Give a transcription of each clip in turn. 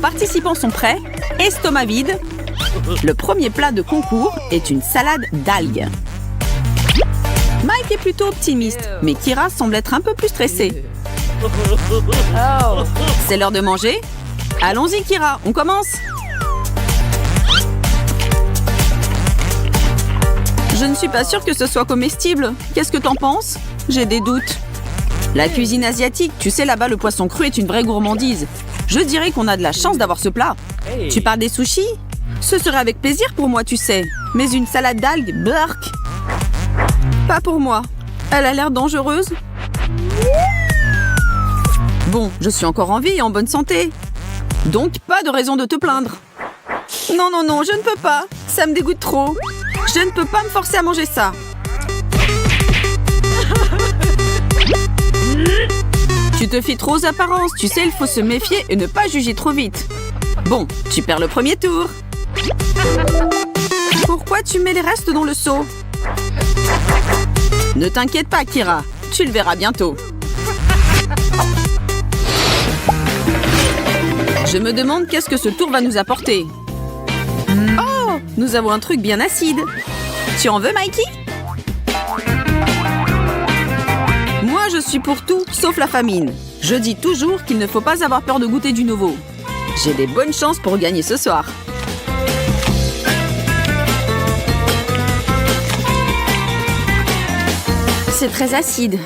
participants sont prêts. Estomac vide. Le premier plat de concours est une salade d'algues. Mike est plutôt optimiste, mais Kira semble être un peu plus stressée. C'est l'heure de manger. Allons-y, Kira, on commence. Je ne suis pas sûre que ce soit comestible. Qu'est-ce que t'en penses? J'ai des doutes. La cuisine asiatique, tu sais, là-bas, le poisson cru est une vraie gourmandise. Je dirais qu'on a de la chance d'avoir ce plat. Tu parles des sushis? Ce serait avec plaisir pour moi, tu sais. Mais une salade d'algues, burk. Pas pour moi. Elle a l'air dangereuse. Bon, je suis encore en vie et en bonne santé. Donc, pas de raison de te plaindre. Non, non, non, je ne peux pas. Ça me dégoûte trop. Je ne peux pas me forcer à manger ça. Tu te fies trop aux apparences. Tu sais, il faut se méfier et ne pas juger trop vite. Bon, tu perds le premier tour. Pourquoi tu mets les restes dans le seau? Ne t'inquiète pas, Kira. Tu le verras bientôt. Je me demande qu'est-ce que ce tour va nous apporter. Oh, nous avons un truc bien acide. Tu en veux, Mikey? Moi, je suis pour tout, sauf la famine. Je dis toujours qu'il ne faut pas avoir peur de goûter du nouveau. J'ai des bonnes chances pour gagner ce soir. C'est très acide.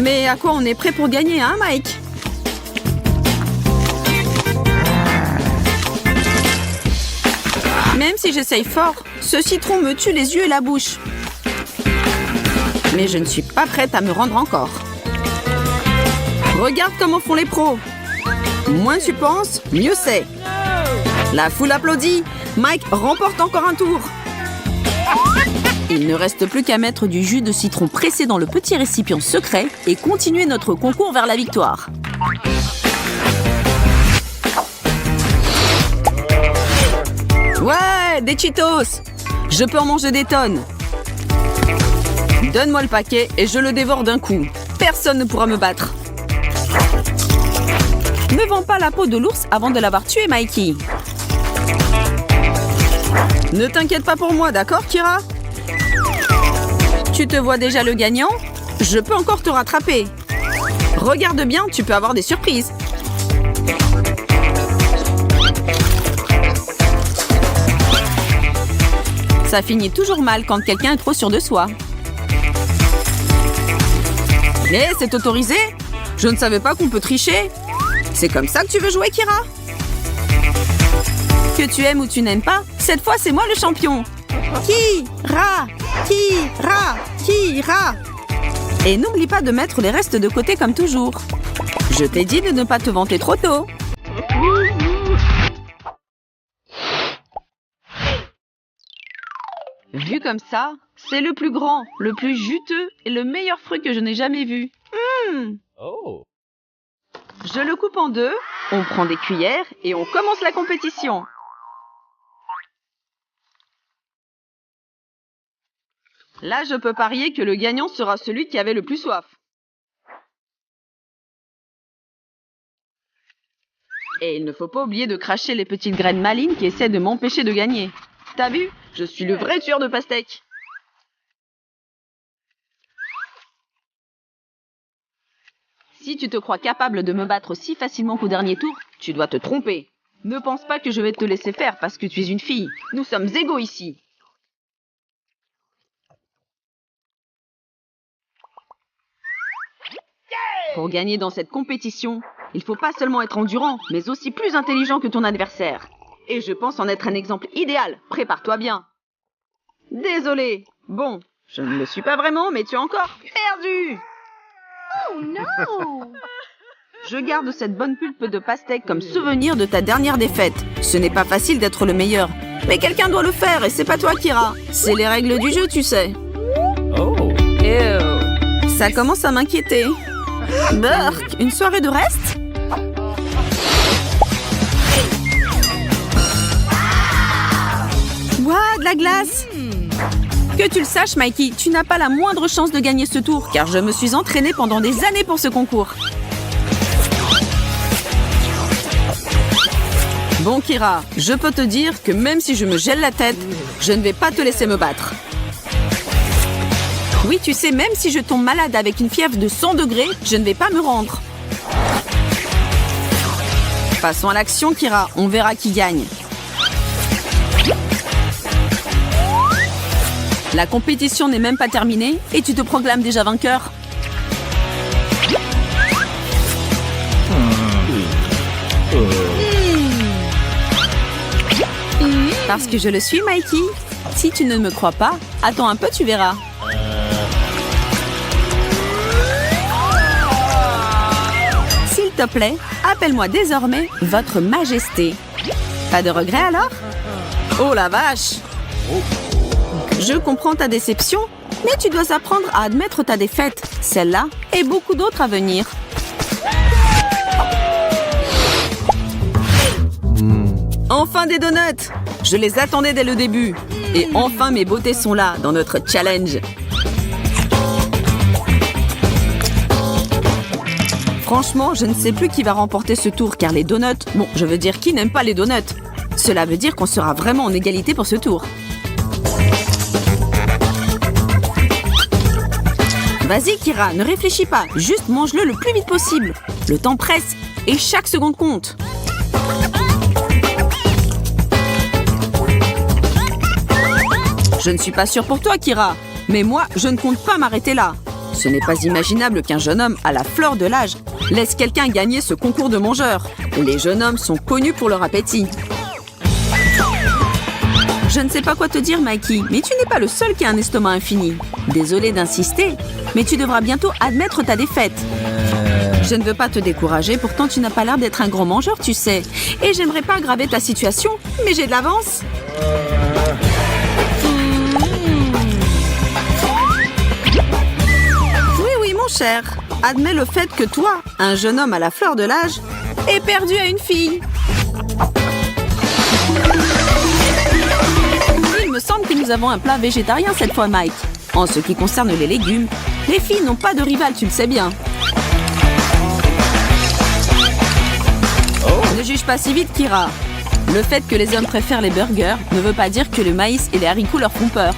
Mais à quoi on est prêt pour gagner, hein, Mike? Même si j'essaye fort, ce citron me tue les yeux et la bouche. Mais je ne suis pas prête à me rendre encore. Regarde comment font les pros. Moins tu penses, mieux c'est. La foule applaudit. Mike remporte encore un tour. Il ne reste plus qu'à mettre du jus de citron pressé dans le petit récipient secret et continuer notre concours vers la victoire. Ouais, des Cheetos! Je peux en manger des tonnes. Donne-moi le paquet et je le dévore d'un coup. Personne ne pourra me battre. Ne vends pas la peau de l'ours avant de l'avoir tué, Mikey. Ne t'inquiète pas pour moi, d'accord, Kira? Tu te vois déjà le gagnant? Je peux encore te rattraper. Regarde bien, tu peux avoir des surprises. Ça finit toujours mal quand quelqu'un est trop sûr de soi. Mais c'est autorisé? Je ne savais pas qu'on peut tricher. C'est comme ça que tu veux jouer, Kira? Que tu aimes ou tu n'aimes pas, cette fois c'est moi le champion. Kira! Kira! Kira! Et n'oublie pas de mettre les restes de côté comme toujours. Je t'ai dit de ne pas te vanter trop tôt. Vu comme ça, c'est le plus grand, le plus juteux et le meilleur fruit que je n'ai jamais vu. Oh. Je le coupe en deux, on prend des cuillères et on commence la compétition. Là, je peux parier que le gagnant sera celui qui avait le plus soif. Et il ne faut pas oublier de cracher les petites graines malignes qui essaient de m'empêcher de gagner. T'as vu? Je suis le vrai tueur de pastèques. Si tu te crois capable de me battre si facilement qu'au dernier tour, tu dois te tromper. Ne pense pas que je vais te laisser faire parce que tu es une fille. Nous sommes égaux ici. Pour gagner dans cette compétition, il faut pas seulement être endurant, mais aussi plus intelligent que ton adversaire. Et je pense en être un exemple idéal. Prépare-toi bien. Désolé. Bon, je ne le suis pas vraiment, mais tu as encore perdu. Oh non! Je garde cette bonne pulpe de pastèque comme souvenir de ta dernière défaite. Ce n'est pas facile d'être le meilleur. Mais quelqu'un doit le faire et c'est pas toi, Kira. C'est les règles du jeu, tu sais. Oh. Ew. Ça commence à m'inquiéter. Burk, une soirée de reste? Ouah, de la glace! Que tu le saches, Mikey, tu n'as pas la moindre chance de gagner ce tour, car je me suis entraînée pendant des années pour ce concours. Bon, Kira, je peux te dire que même si je me gèle la tête, je ne vais pas te laisser me battre. Oui, tu sais, même si je tombe malade avec une fièvre de 100 degrés, je ne vais pas me rendre. Passons à l'action, Kira. On verra qui gagne. La compétition n'est même pas terminée et tu te proclames déjà vainqueur. Parce que je le suis, Mikey. Si tu ne me crois pas, attends un peu, tu verras. S'il te plaît, appelle-moi désormais Votre Majesté. Pas de regret alors? Oh la vache! Je comprends ta déception, mais tu dois apprendre à admettre ta défaite. Celle-là et beaucoup d'autres à venir. Enfin des donuts! Je les attendais dès le début. Et enfin mes beautés sont là, dans notre challenge. Franchement, je ne sais plus qui va remporter ce tour, car les donuts... Bon, je veux dire, qui n'aime pas les donuts? Cela veut dire qu'on sera vraiment en égalité pour ce tour. Vas-y, Kira, ne réfléchis pas. Juste mange-le le plus vite possible. Le temps presse et chaque seconde compte. Je ne suis pas sûre pour toi, Kira. Mais moi, je ne compte pas m'arrêter là. Ce n'est pas imaginable qu'un jeune homme à la fleur de l'âge laisse quelqu'un gagner ce concours de mangeurs. Les jeunes hommes sont connus pour leur appétit. Je ne sais pas quoi te dire, Mikey, mais tu n'es pas le seul qui a un estomac infini. Désolée d'insister, mais tu devras bientôt admettre ta défaite. Je ne veux pas te décourager, pourtant tu n'as pas l'air d'être un grand mangeur, tu sais. Et j'aimerais pas aggraver ta situation, mais j'ai de l'avance. Oui, mon cher. Admets le fait que toi, un jeune homme à la fleur de l'âge, est perdu à une fille. Il me semble que nous avons un plat végétarien cette fois, Mike. En ce qui concerne les légumes, les filles n'ont pas de rival, tu le sais bien. Ne juge pas si vite, Kira. Le fait que les hommes préfèrent les burgers ne veut pas dire que le maïs et les haricots leur font peur.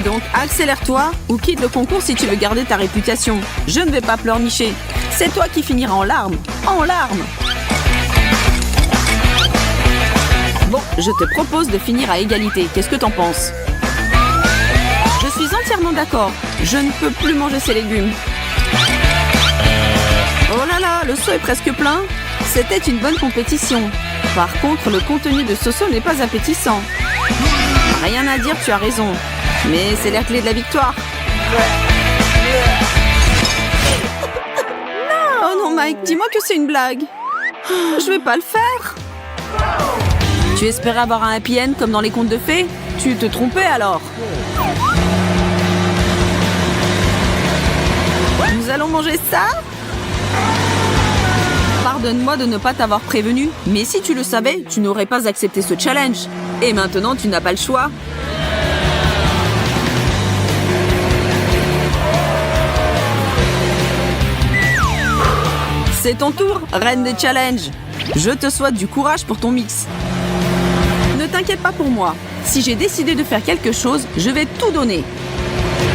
Donc accélère-toi ou quitte le concours si tu veux garder ta réputation. Je ne vais pas pleurnicher. C'est toi qui finiras en larmes. En larmes. Bon, je te propose de finir à égalité. Qu'est-ce que t'en penses? Je suis entièrement d'accord. Je ne peux plus manger ces légumes. Oh là là, le seau est presque plein. C'était une bonne compétition. Par contre, le contenu de ce seau n'est pas appétissant. Rien à dire, tu as raison. Mais c'est la clé de la victoire. Oh non, Mike, dis-moi que c'est une blague. Je vais pas le faire. Tu espérais avoir un happy end comme dans les contes de fées? Tu te trompais alors. Nous allons manger ça? Pardonne-moi de ne pas t'avoir prévenu, mais si tu le savais, tu n'aurais pas accepté ce challenge. Et maintenant, tu n'as pas le choix. C'est ton tour, reine des challenges. Je te souhaite du courage pour ton mix. Ne t'inquiète pas pour moi. Si j'ai décidé de faire quelque chose, je vais tout donner.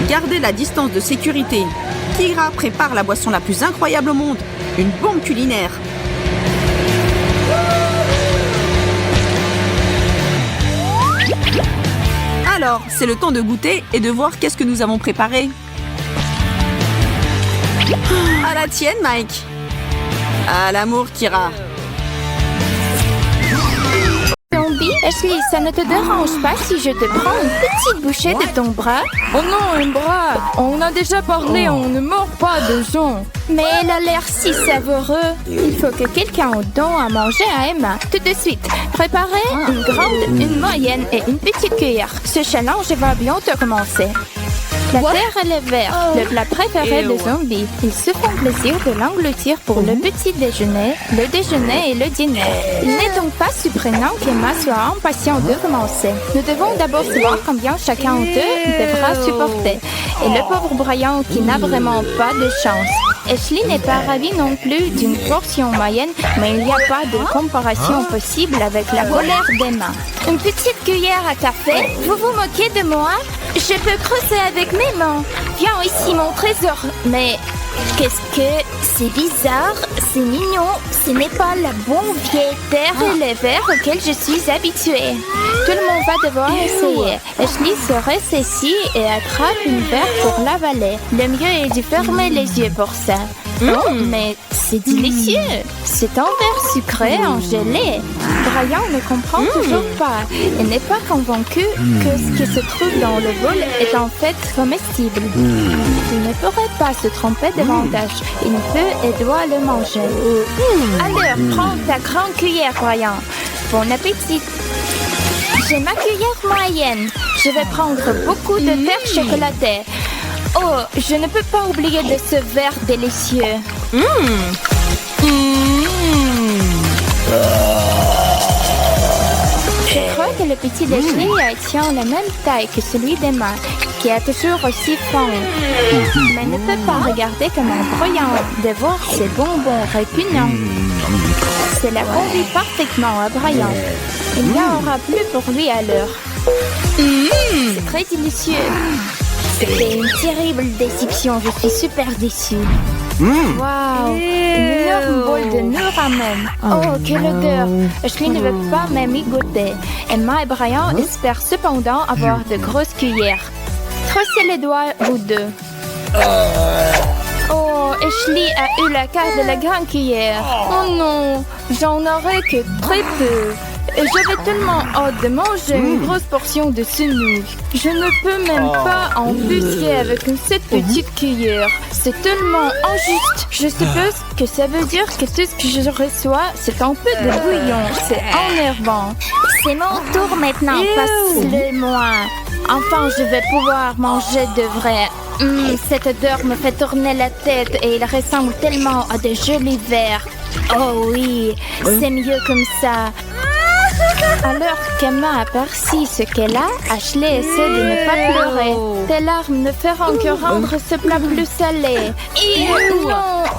Gardez la distance de sécurité. Kira prépare la boisson la plus incroyable au monde. Une bombe culinaire. Alors, c'est le temps de goûter et de voir qu'est-ce que nous avons préparé. À la tienne, Mike. À l'amour, Kira. Zombie, Ashley, ça ne te dérange pas si je te prends une petite bouchée de ton bras? Oh non, un bras! On a déjà parlé, on ne mord pas de gens. Mais elle a l'air si savoureux. Il faut que quelqu'un donne à manger à Emma. Tout de suite. Préparez une grande, une moyenne et une petite cuillère. Ce challenge va bientôt commencer. La terre et le verre, le plat préféré des zombies. Ils se font plaisir de l'engloutir pour le petit déjeuner, le déjeuner et le dîner. Il n'est donc pas surprenant qu'Emma soit impatiente de commencer. Nous devons d'abord savoir combien chacun d'eux devra supporter. Et le pauvre Brian qui n'a vraiment pas de chance. Ashley n'est pas ravie non plus d'une portion moyenne, mais il n'y a pas de comparaison possible avec la colère d'Emma. Une petite cuillère à café? Vous vous moquez de moi? Je peux creuser avec mes mains. Viens ici, mon trésor. Mais qu'est-ce que... C'est bizarre, c'est mignon. Ce n'est pas la bonne vieille terre et les verres auxquels je suis habituée. Tout le monde va devoir essayer. Ashley se ressaisit et attrape une verre pour l'avaler. Le mieux est de fermer les yeux pour ça. Oh, mais c'est délicieux. C'est un verre sucré en gelée. Brian ne comprend toujours pas. Il n'est pas convaincu que ce qui se trouve dans le bol est en fait comestible. Il ne pourrait pas se tromper davantage. Il peut et doit le manger. Alors, prends ta grande cuillère, Brian. Bon appétit. J'ai ma cuillère moyenne. Je vais prendre beaucoup de verres chocolatés. Oh, je ne peux pas oublier de ce verre délicieux. Je crois que le petit déjeuner tient la même taille que celui d'Emma, qui est toujours aussi faim. Mais ne peut pas regarder comme un brouillon de voir ces bonbons répugnants. Cela convient parfaitement à Brian. Il n'y en aura plus pour lui à l'heure. C'est très délicieux. C'était une terrible déception. Je suis super déçue. Waouh! Une énorme boule de noix ramen. Oh, quelle odeur! Ashley ne veut pas même y goûter. Emma et Brian espèrent cependant avoir de grosses cuillères. Trossez les doigts, vous deux. Oh, Ashley a eu la carte de la grande cuillère. Oh non, j'en aurai que très peu. Et j'avais tellement hâte de manger une grosse portion de semoule. Je ne peux même pas en busquer avec cette petite cuillère. C'est tellement injuste. Je suppose que ça veut dire que tout ce que je reçois, c'est un peu de bouillon. C'est énervant. C'est mon tour maintenant, passe-le-moi. Enfin, je vais pouvoir manger de vrai. Cette odeur me fait tourner la tête et il ressemble tellement à de jolis verres. Oh oui, c'est mieux comme ça. Alors qu'Emma aperçut ce qu'elle a, Ashley essaie de ne pas pleurer. Tes larmes ne feront que rendre ce plat plus salé.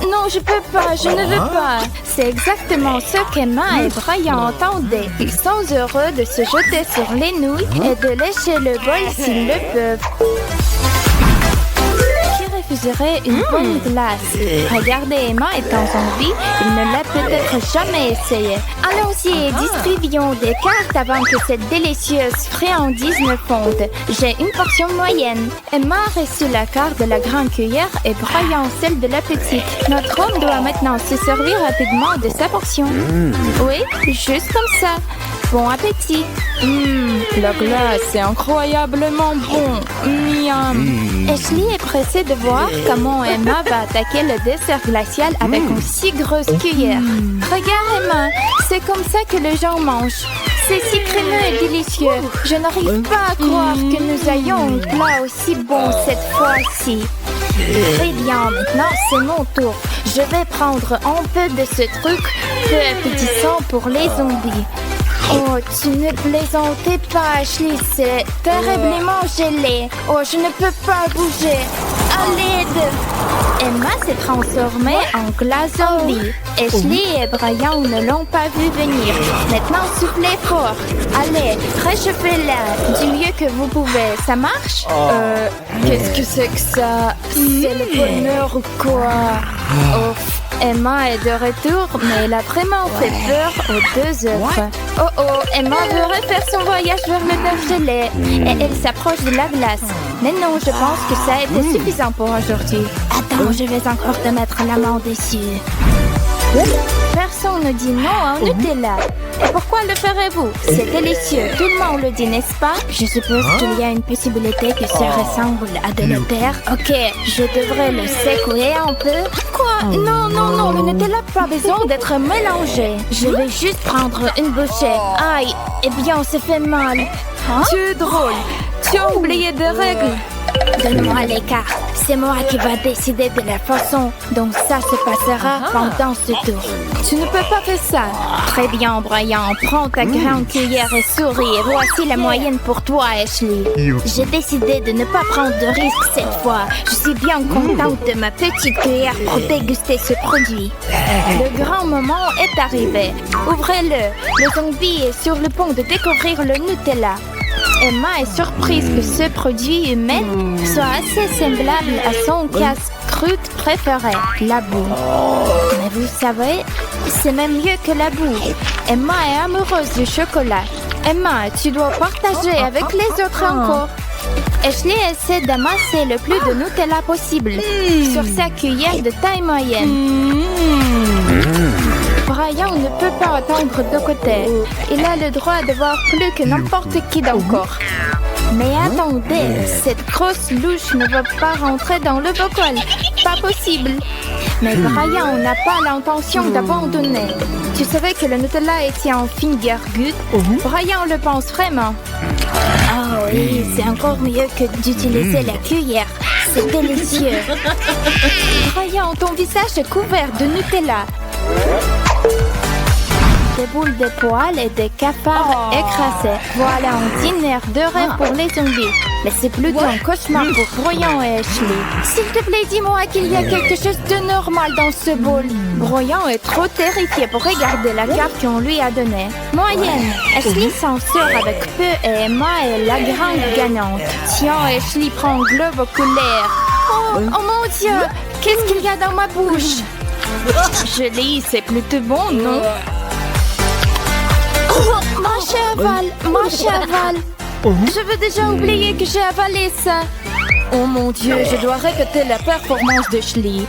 Non, je peux pas, je ne veux pas. C'est exactement ce qu'Emma et Brian entendaient. Ils sont heureux de se jeter sur les nouilles et de lécher le bol s'ils le peuvent. Refuserait une bonne glace. Regardez, Emma étant en vie, il ne l'a peut-être jamais essayé. Allons-y, distribuons des cartes avant que cette délicieuse friandise ne fonde. J'ai une portion moyenne. Emma a reçu la carte de la grande cuillère et Brian celle de la petite. Notre homme doit maintenant se servir rapidement de sa portion. Oui, juste comme ça. Bon appétit. La glace est incroyablement bon. Miam. Ashley est pressée de voir comment Emma va attaquer le dessert glacial avec une si grosse cuillère. Regarde Emma, c'est comme ça que les gens mangent. C'est si crémeux et délicieux. Je n'arrive pas à croire que nous ayons un plat aussi bon cette fois-ci. Très bien, maintenant c'est mon tour. Je vais prendre un peu de ce truc peu appétissant pour les zombies. Oh, tu ne plaisantais pas, Ashley, c'est terriblement gelé. Oh, je ne peux pas bouger. À l'aide! Emma s'est transformée en glace zombie. Ashley et Brian ne l'ont pas vu venir. Maintenant, soufflez fort. Allez, réchauffez-la du mieux que vous pouvez. Ça marche? Qu'est-ce que c'est que ça? C'est le bonheur ou quoi? Oh, Emma est de retour, mais elle a vraiment fait peur aux deux autres. Oh, Emma veut refaire son voyage vers le verre gelé et elle s'approche de la glace. Mais non, je pense que ça a été suffisant pour aujourd'hui. Attends, je vais encore te mettre la main dessus. Personne ne dit non à un Nutella. Et pourquoi le ferez-vous? C'est délicieux. Tout le monde le dit, n'est-ce pas? Je suppose qu'il y a une possibilité que ça ressemble à de la terre. Ok, je devrais le secouer un peu. Quoi? Non, le Nutella n'a pas besoin d'être mélangé. Je vais juste prendre une bouchée. Aïe, eh bien, ça fait mal. Tu es drôle. Tu as oublié des règles. Donne-moi les cartes. C'est moi qui va décider de la façon dont ça se passera pendant ce tour. Tu ne peux pas faire ça. Très bien, Brian. Prends ta grande cuillère et souris. Et voici la moyenne pour toi, Ashley. J'ai décidé de ne pas prendre de risques cette fois. Je suis bien contente de ma petite cuillère pour déguster ce produit. Le grand moment est arrivé. Ouvrez-le. Le zombie est sur le point de découvrir le Nutella. Emma est surprise que ce produit humain soit assez semblable à son casse-croûte préféré, la boue. Mais vous savez, c'est même mieux que la boue. Emma est amoureuse du chocolat. Emma, tu dois partager avec les autres encore. Ashley essaie d'amasser le plus de Nutella possible sur sa cuillère de taille moyenne. Brian ne peut pas attendre de côté. Il a le droit de voir plus que n'importe qui d'encore. Mais attendez, cette grosse louche ne va pas rentrer dans le bocal. Pas possible. Mais Brian n'a pas l'intention d'abandonner. Tu savais que le Nutella était en finger good? Brian le pense vraiment. Oh oui, c'est encore mieux que d'utiliser la cuillère. C'est délicieux. Brian, ton visage est couvert de Nutella. Des boules de poils et des cafards écrasés. Voilà un dîner de rêve pour les zombies. Mais c'est plutôt un cauchemar pour Brian et Ashley. S'il te plaît, dis-moi qu'il y a quelque chose de normal dans ce bol. Brian est trop terrifié pour regarder la carte qu'on lui a donnée. Moyenne. Ashley s'en sort avec peu et Emma est la grande gagnante. Tiens, Ashley prend un globe oculaire. Oh mon Dieu! Qu'est-ce qu'il y a dans ma bouche? Je lis, c'est plutôt bon, non? Mange et avale. Je veux déjà oublier que j'ai avalé ça. Oh mon Dieu, je dois répéter la performance de Ashley.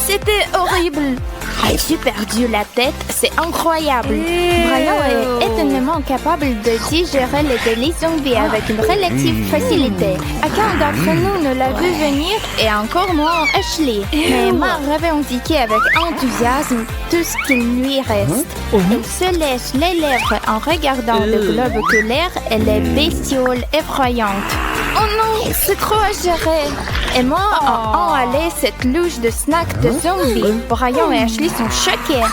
C'était horrible. As-tu perdu la tête? C'est incroyable. Brian est étonnamment capable de digérer les délices zombies avec une relative facilité. Aucun d'entre nous ne l'a vu venir et encore moins Ashley. Mais Emma revendiquait avec enthousiasme tout ce qu'il lui reste. Elle se lèche les lèvres en regardant le globe oculaire et les bestioles effrayantes. Oh non, c'est trop à gérer. Emma a enhalé cette louche de snack de zombie. Brian et Ashley sont choqués.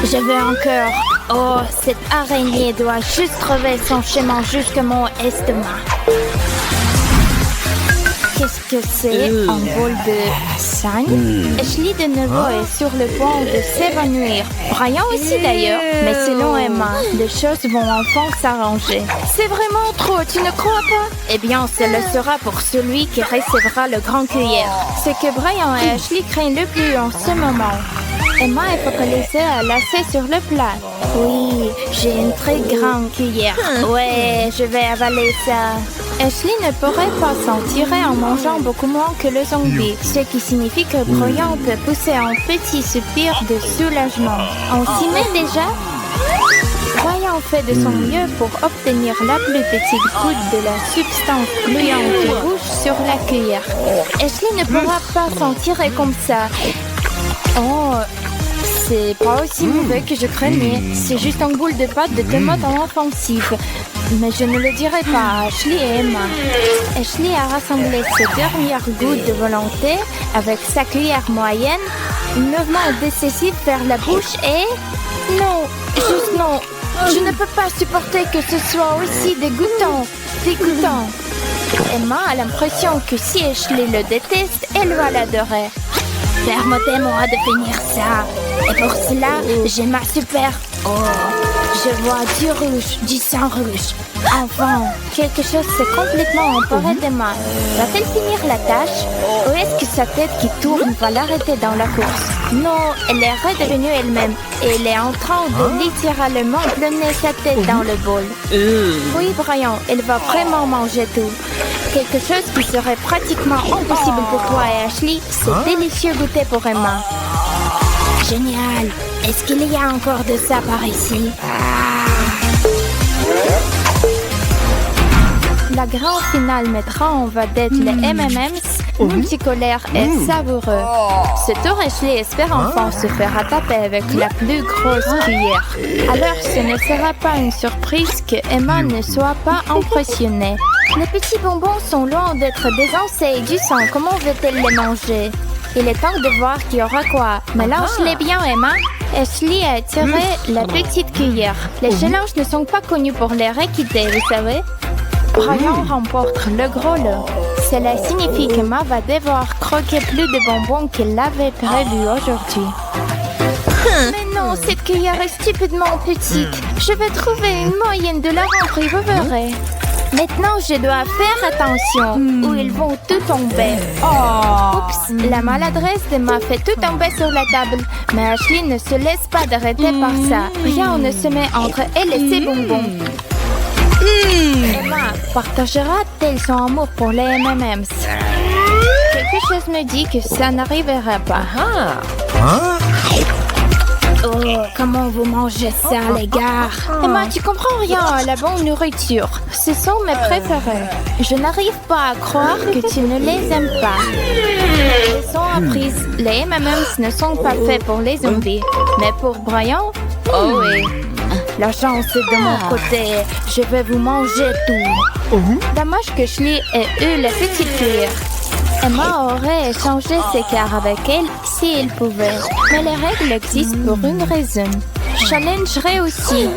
Je veux encore. Oh, cette araignée doit juste trouver son chemin jusqu'à mon estomac. Qu'est-ce que c'est? Un bol de sang? Ashley de nouveau est sur le point de s'évanouir. Brian aussi d'ailleurs. Mais selon Emma, les choses vont enfin s'arranger. C'est vraiment trop, tu ne crois pas? Eh bien, ce le sera pour celui qui recevra le grand cuillère. Ce que Brian et Ashley craignent le plus en ce moment. Emma est focalisée à lasser sur le plat. Oui, j'ai une très grande cuillère. Ouais, je vais avaler ça. Ashley ne pourrait pas s'en tirer en mangeant beaucoup moins que le zombie, ce qui signifie que Brian peut pousser un petit soupir de soulagement. On s'y met déjà? Brian fait de son mieux pour obtenir la plus petite goutte de la substance gluante rouge sur la cuillère. Ashley ne pourra pas s'en tirer comme ça. Oh, c'est pas aussi mauvais que je craignais. C'est juste un boule de pâte de tomate en offensive. Mais je ne le dirai pas à Ashley et Emma. Ashley a rassemblé ses dernières gouttes de volonté avec sa cuillère moyenne, un mouvement décisif vers la bouche et... Non, juste non. Je ne peux pas supporter que ce soit aussi dégoûtant. Emma a l'impression que si Ashley le déteste, elle va l'adorer. Permettez-moi de finir ça. Et pour cela, j'ai ma super... Oh, je vois du rouge, du sang rouge. Enfin, quelque chose s'est complètement emparé d'Emma. Va-t-elle finir la tâche? Ou est-ce que sa tête qui tourne va l'arrêter dans la course? Non, elle est redevenue elle-même. Et elle est en train de littéralement plonger sa tête dans le bol. Oui, Brian, elle va vraiment manger tout. Quelque chose qui serait pratiquement impossible pour toi et Ashley, c'est délicieux goûter pour Emma. Génial! Est-ce qu'il y a encore de ça par ici? La grande finale mettra en vedette les M&M's multicolore et savoureux. Ce tour, Ashley espère enfin se faire rattraper avec la plus grosse cuillère. Alors, ce ne sera pas une surprise que Emma ne soit pas impressionnée. Les petits bonbons sont loin d'être désencés et du sang. Comment veut-elle les manger? Il est temps de voir qui aura quoi. Mélange-les bien, Emma. Ashley a tiré la petite cuillère. Les challenges ne sont pas connus pour leur équité, vous savez. Brian remporte le gros lot. Cela signifie qu'Emma va devoir croquer plus de bonbons qu'elle l'avait prévu aujourd'hui. Mais non, cette cuillère est stupidement petite. Je vais trouver une moyenne de la remplir, vous verrez. Maintenant, je dois faire attention ou ils vont tout tomber. Oups, la maladresse d'Emma fait tout tomber sur la table. Mais Ashley ne se laisse pas d'arrêter par ça. Rien ne se met entre elle et ses bonbons. Emma partagera-t-elle son amour pour les M&M's? Quelque chose me dit que ça n'arrivera pas. Oh, comment vous mangez ça, les gars? Emma, tu comprends rien à la bonne nourriture. Ce sont mes préférés. Je n'arrive pas à croire que tu ne les aimes pas. Ils sont apprises. Les M&M's ne sont pas faits pour les zombies. Mais pour Brian, oh oui. La chance est de mon côté. Je vais vous manger tout. Dommage que Ashley ait eu la petite cuillère. Emma aurait échangé ses cartes avec elle si elle pouvait. Mais les règles existent pour une raison. Challenge réussi.